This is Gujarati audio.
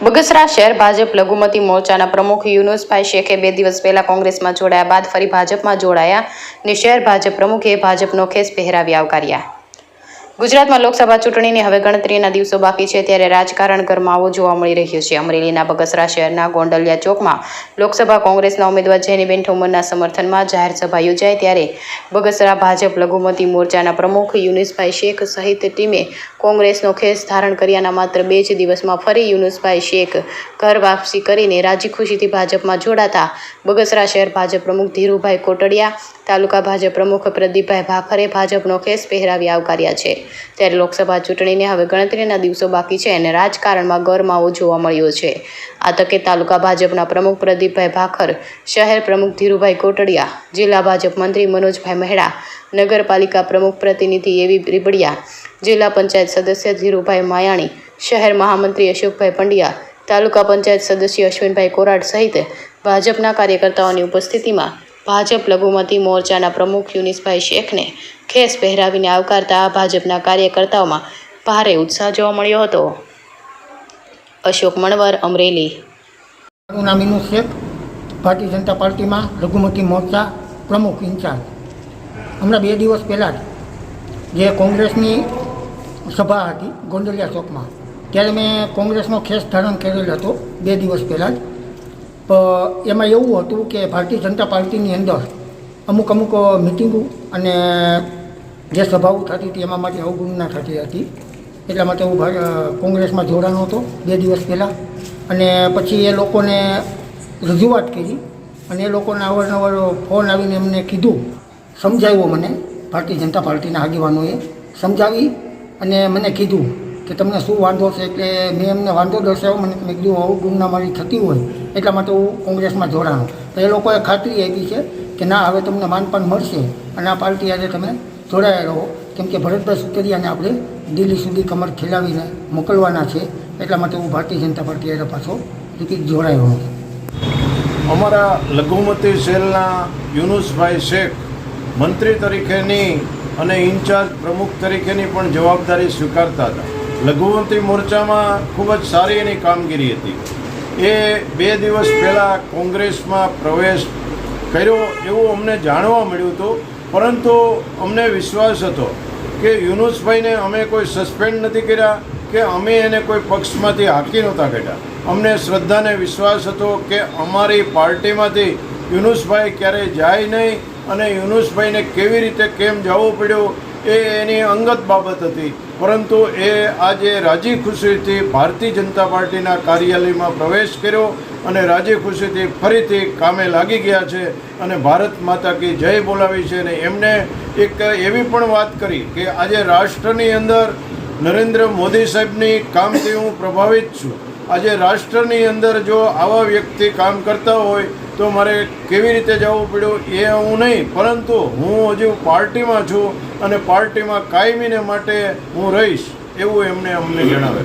બગસરા શહેર ભાજપ લઘુમતી મોરચાના પ્રમુખ યુનુસભાઈ શેખે 2 દિવસ પહેલા કોંગ્રેસમાં જોડાયા બાદ ફરી ભાજપમાં જોડાયા અને શહેર ભાજપ પ્રમુખે ભાજપનો ખેસ પહેરાવી આવકાર્યા। ગુજરાતમાં લોકસભા ચૂંટણીની હવે ગણતરીના દિવસો બાકી છે ત્યારે રાજકારણ ગરમાવો જોવા મળી રહ્યો છે। અમરેલીના બગસરા શહેરના ગોંડલિયા ચોકમાં લોકસભા કોંગ્રેસના ઉમેદવાર જેનીબેન ઠુમરના સમર્થનમાં જાહેર સભા યોજાઈ ત્યારે બગસરા ભાજપ લઘુમતી મોરચાના પ્રમુખ યુનુસભાઈ શેખ સહિત ટીમે કોંગ્રેસનો ખેસ ધારણ કર્યાના માત્ર 2 જ દિવસમાં ફરી યુનુસભાઈ શેખ ઘર વાપસી કરીને રાજી ખુશીથી ભાજપમાં જોડાતા બગસરા શહેર ભાજપ પ્રમુખ ધીરુભાઈ કોટડિયા, તાલુકા ભાજપ પ્રમુખ પ્રદીપભાઈ ભાખરે ભાજપનો ખેસ પહેરાવી આવકાર્યા છે। ત્યારે લોકસભા ચૂંટણીને હવે ગણતરીના દિવસો બાકી છે અને રાજકારણમાં ગરમાવો જોવા મળ્યો છે। આ તકે તાલુકા ભાજપના પ્રમુખ પ્રદીપભાઈ ભાખર, શહેર પ્રમુખ ધીરુભાઈ કોટડિયા, જિલ્લા ભાજપ મંત્રી મનોજભાઈ મહેડા, નગરપાલિકા પ્રમુખ પ્રતિનિધિ એવી રીબડિયા, જિલ્લા પંચાયત સદસ્ય ધીરુભાઈ માયાણી, શહેર મહામંત્રી અશોકભાઈ પંડ્યા, તાલુકા પંચાયત સદસ્ય અશ્વિનભાઈ કોરાટ સહિત ભાજપના કાર્યકર્તાઓની ઉપસ્થિતિમાં ભાજપ લઘુમતી મોરચાના પ્રમુખ યુનુસભાઈ શેખને ખેસ પહેરાવીને આવકારતા ભાજપના કાર્યકર્તાઓમાં ભારે ઉત્સાહ જોવા મળ્યો હતો। અશોક મણવર, અમરેલી। મારું નામ યુનુસ શેખ, ભારતીય જનતા પાર્ટીમાં લઘુમતી મોરચા પ્રમુખ ઇન્ચાર્જ। હમણાં 2 દિવસ પહેલાં જ જે કોંગ્રેસની સભા હતી ગોંડલિયા ચોકમાં, ત્યારે મેં કોંગ્રેસનો ખેસ ધારણ કરેલ હતો 2 દિવસ પહેલાં જ। એમાં એવું હતું કે ભારતીય જનતા પાર્ટીની અંદર અમુક મિટિંગો અને જે સભાઓ થતી હતી એમાં માટે અવગણના થતી હતી, એટલા માટે હું કોંગ્રેસમાં જોડાનો હતો 2 દિવસ પહેલાં। અને પછી એ લોકોને રજૂઆત કરી અને એ લોકોને અવારનવાર ફોન આવીને એમને કીધું, સમજાવ્યું મને, ભારતીય જનતા પાર્ટીના આગેવાનોએ સમજાવી અને મને કીધું કે તમને શું વાંધો છે, એટલે મેં એમને વાંધો દર્શાવ્યો। મેં કીધું અવગણના મારી થતી હોય એટલા માટે હું કોંગ્રેસમાં જોડાણો। તો એ લોકોએ ખાતરી આપી છે કે ના, હવે તમને માનપાન મળશે અને આ પાર્ટી આજે તમે જોડાયા રહો, કેમ કે ભરતભાઈ સુતરિયાને આપણે દિલ્હી સુધી કમર ખીલાવીને મોકલવાના છે, એટલા માટે હું ભારતીય જનતા પાર્ટી આજે પાછો ટિકિટ જોડાયો છું। અમારા લઘુમતી સેલના યુનુસભાઈ શેખ મંત્રી તરીકેની અને ઇન્ચાર્જ પ્રમુખ તરીકેની પણ જવાબદારી સ્વીકારતા હતા। લઘુમતી મોરચામાં ખૂબ જ સારી એની કામગીરી હતી। એ 2 દિવસ પહેલાં કોંગ્રેસમાં પ્રવેશ કર્યો એવું અમને જાણવા મળ્યું હતું, પરંતુ અમને વિશ્વાસ હતો કે યુનુસભાઈને અમે કોઈ સસ્પેન્ડ નથી કર્યા કે અમે એને કોઈ પક્ષમાંથી હાંકી નહોતા કાઢ્યા। અમને શ્રદ્ધાને વિશ્વાસ હતો કે અમારી પાર્ટીમાંથી યુનુસભાઈ ક્યારેય જાય નહીં અને યુનુસભાઈને કેવી રીતે કેમ જવું પડ્યું એ એની અંગત બાબત હતી, પરંતુ એ આજે રાજી ખુશીથી ભારતીય જનતા પાર્ટીના કાર્યાલયમાં પ્રવેશ કર્યો અને રાજી ખુશીથી ફરીથી કામે લાગી ગયા છે અને ભારત માતા કી જય બોલાવી છે। અને એમને એક એવી પણ વાત કરી કે આજે રાષ્ટ્રની અંદર નરેન્દ્ર મોદી સાહેબની કામથી હું પ્રભાવિત છું। આજે રાષ્ટ્રની અંદર જો આવા વ્યક્તિ કામ કરતા હોય તો મારે કેવી રીતે જવું પડ્યું એ હું નહીં, પરંતુ હું હજુ પાર્ટીમાં છું અને પાર્ટીમાં કાયમીને માટે હું રહીશ એવું એમને અમને જણાવે।